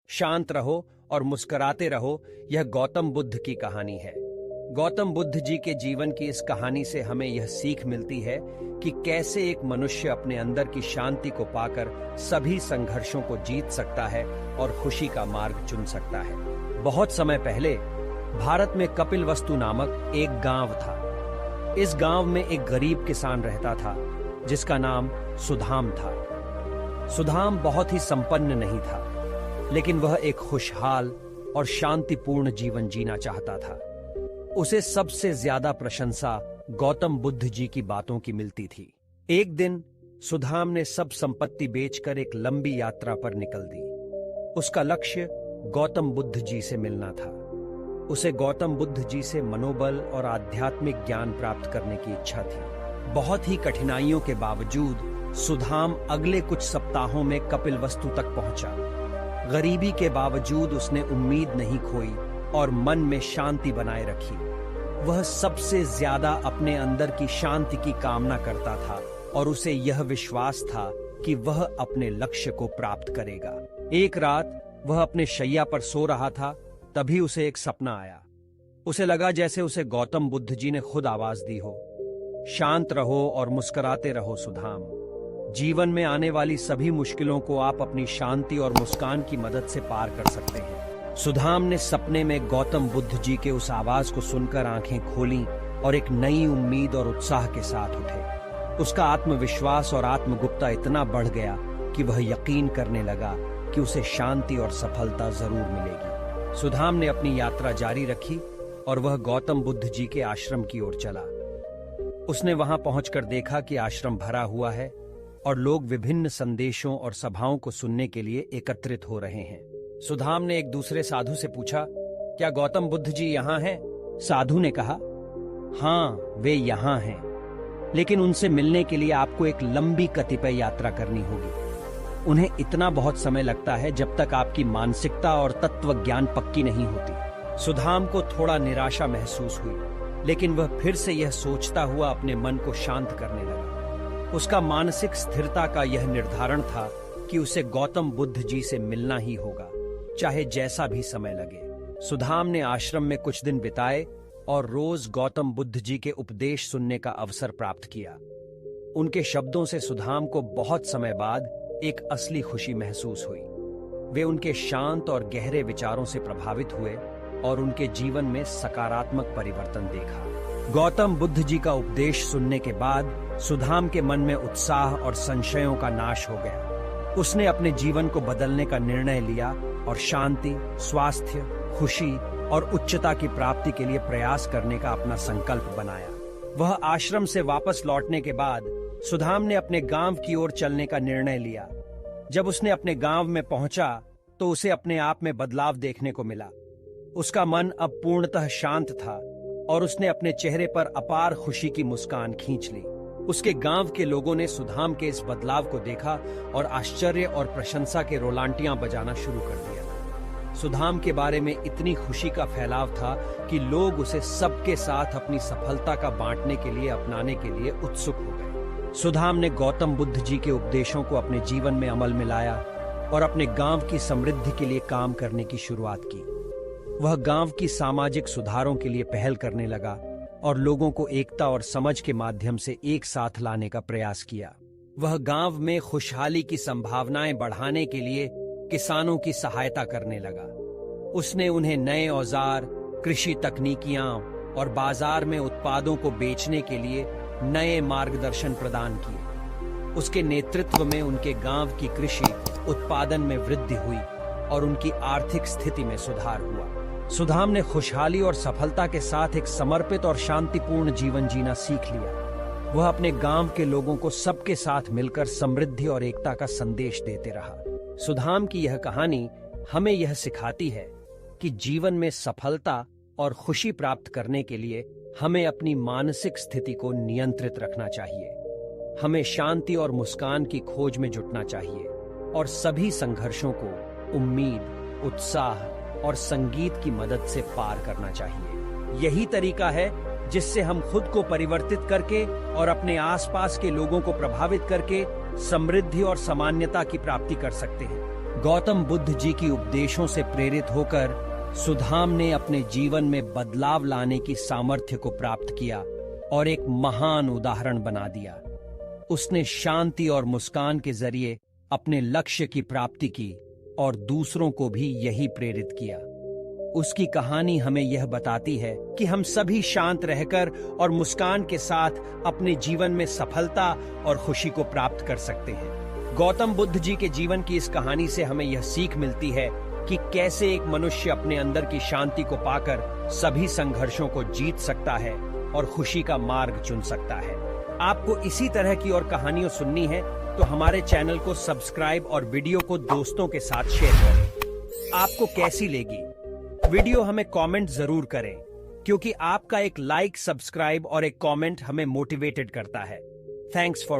शांत रहो और मुस्कुराते रहो, यह गौतम बुद्ध की कहानी है। गौतम बुद्ध जी के जीवन की इस कहानी से हमें यह सीख मिलती है कि कैसे एक मनुष्य अपने अंदर की शांति को पाकर सभी संघर्षों को जीत सकता है और खुशी का मार्ग चुन सकता है। बहुत समय पहले भारत में कपिलवस्तु नामक एक गांव था। इस गांव में एक गरीब किसान रहता था जिसका नाम सुदाम था। सुदाम बहुत ही संपन्न नहीं था, लेकिन वह एक खुशहाल और शांतिपूर्ण जीवन जीना चाहता था। उसे सबसे ज्यादा प्रशंसा गौतम बुद्ध जी की बातों की मिलती थी। एक दिन सुदाम ने सब संपत्ति बेचकर एक लंबी यात्रा पर निकल दी। उसका लक्ष्य गौतम बुद्ध जी से मिलना था। उसे गौतम बुद्ध जी से मनोबल और आध्यात्मिक ज्ञान प्राप्त करने की इच्छा थी। बहुत ही कठिनाइयों के बावजूद सुदाम अगले कुछ सप्ताहों में कपिलवस्तु तक पहुंचा। गरीबी के बावजूद उसने उम्मीद नहीं खोई और मन में शांति बनाए रखी। वह सबसे ज्यादा अपने अंदर की शांति की कामना करता था और उसे यह विश्वास था कि वह अपने लक्ष्य को प्राप्त करेगा। एक रात वह अपने शैया पर सो रहा था, तभी उसे एक सपना आया। उसे लगा जैसे उसे गौतम बुद्ध जी ने खुद आवाज दी हो, शांत रहो और मुस्कुराते रहो सुदाम। जीवन में आने वाली सभी मुश्किलों को आप अपनी शांति और मुस्कान की मदद से पार कर सकते हैं। सुदाम ने सपने में गौतम बुद्ध जी के उस आवाज को सुनकर आंखें खोलीं और एक नई उम्मीद और उत्साह के साथ उठे। उसका आत्मविश्वास और आत्मगुप्ता इतना बढ़ गया कि वह यकीन करने लगा कि उसे शांति और सफलता जरूर मिलेगी। सुदाम ने अपनी यात्रा जारी रखी और वह गौतम बुद्ध जी के आश्रम की ओर चला। उसने वहां पहुंचकर देखा कि आश्रम भरा हुआ है और लोग विभिन्न संदेशों और सभाओं को सुनने के लिए एकत्रित हो रहे हैं। सुदाम ने एक दूसरे साधु से पूछा, क्या गौतम बुद्ध जी यहाँ हैं? साधु ने कहा, हाँ, वे यहाँ हैं, लेकिन उनसे मिलने के लिए आपको एक लंबी कतिपय यात्रा करनी होगी। उन्हें इतना बहुत समय लगता है जब तक आपकी मानसिकता और तत्व ज्ञान पक्की नहीं होती। सुदाम को थोड़ा निराशा महसूस हुई, लेकिन वह फिर से यह सोचता हुआ अपने मन को शांत करने लगा। उसका मानसिक स्थिरता का यह निर्धारण था कि उसे गौतम बुद्ध जी से मिलना ही होगा, चाहे जैसा भी समय लगे। सुदाम ने आश्रम में कुछ दिन बिताए और रोज गौतम बुद्ध जी के उपदेश सुनने का अवसर प्राप्त किया। उनके शब्दों से सुदाम को बहुत समय बाद एक असली खुशी महसूस हुई। वे उनके शांत और गहरे विचारों से प्रभावित हुए और उनके जीवन में सकारात्मक परिवर्तन देखा। गौतम बुद्ध जी का उपदेश सुनने के बाद सुदाम के मन में उत्साह और संशयों का नाश हो गया। उसने अपने जीवन को बदलने का निर्णय लिया और शांति, स्वास्थ्य, खुशी और उच्चता की प्राप्ति के लिए प्रयास करने का अपना संकल्प बनाया। वह आश्रम से वापस लौटने के बाद सुदाम ने अपने गांव की ओर चलने का निर्णय लिया। जब उसने अपने गांव में पहुंचा तो उसे अपने आप में बदलाव देखने को मिला। उसका मन अब पूर्णतः शांत था और उसने अपने चेहरे पर अपार खुशी की मुस्कान खींच ली। उसके गांव के लोगों ने सुदाम के इस बदलाव को देखा और आश्चर्य और प्रशंसा के रोलांटियां बजाना शुरू कर दिया। सुदाम के बारे में इतनी खुशी का फैलाव था कि लोग उसे सबके साथ अपनी सफलता का बांटने के लिए अपनाने के लिए उत्सुक हो गए। सुदाम ने गौतम बुद्ध जी के उपदेशों को अपने जीवन में अमल में लाया और अपने गांव की समृद्धि के लिए काम करने की शुरुआत की। वह गांव की सामाजिक सुधारों के लिए पहल करने लगा और लोगों को एकता और समझ के माध्यम से एक साथ लाने का प्रयास किया। वह गांव में खुशहाली की संभावनाएं बढ़ाने के लिए किसानों की सहायता करने लगा। उसने उन्हें नए औजार, कृषि तकनीकियां और बाजार में उत्पादों को बेचने के लिए नए मार्गदर्शन प्रदान किए। उसके नेतृत्व में उनके गांव की कृषि उत्पादन में वृद्धि हुई और उनकी आर्थिक स्थिति में सुधार हुआ। सुदाम ने खुशहाली और सफलता के साथ एक समर्पित और शांतिपूर्ण जीवन जीना सीख लिया। वह अपने गांव के लोगों को सबके साथ मिलकर समृद्धि और एकता का संदेश देते रहा। सुदाम की यह कहानी हमें यह सिखाती है कि जीवन में सफलता और खुशी प्राप्त करने के लिए हमें अपनी मानसिक स्थिति को नियंत्रित रखना चाहिए। हमें शांति और मुस्कान की खोज में जुटना चाहिए और सभी संघर्षों को उम्मीद, उत्साह और संगीत की मदद से पार करना चाहिए। यही तरीका है जिससे हम खुद को परिवर्तित करके और अपने आसपास के लोगों को प्रभावित करके समृद्धि और सामान्यता की प्राप्ति कर सकते हैं। गौतम बुद्ध जी की उपदेशों से प्रेरित होकर सुदाम ने अपने जीवन में बदलाव लाने की सामर्थ्य को प्राप्त किया और एक महान उदाहरण बना दिया। उसने शांति और मुस्कान के जरिए अपने लक्ष्य की प्राप्ति की और दूसरों को भी यही प्रेरित किया। उसकी कहानी हमें यह बताती है कि हम सभी शांत रहकर और मुस्कान के साथ अपने जीवन में सफलता और खुशी को प्राप्त कर सकते हैं। गौतम बुद्ध जी के जीवन की इस कहानी से हमें यह सीख मिलती है कि कैसे एक मनुष्य अपने अंदर की शांति को पाकर सभी संघर्षों को जीत सकता है और खुशी का मार्ग चुन सकता है। आपको इसी तरह की और कहानियां सुननी है तो हमारे चैनल को सब्सक्राइब और वीडियो को दोस्तों के साथ शेयर करें। आपको कैसी लगी वीडियो हमें कमेंट जरूर करें, क्योंकि आपका एक लाइक, सब्सक्राइब और एक कमेंट हमें मोटिवेटेड करता है। Thanks for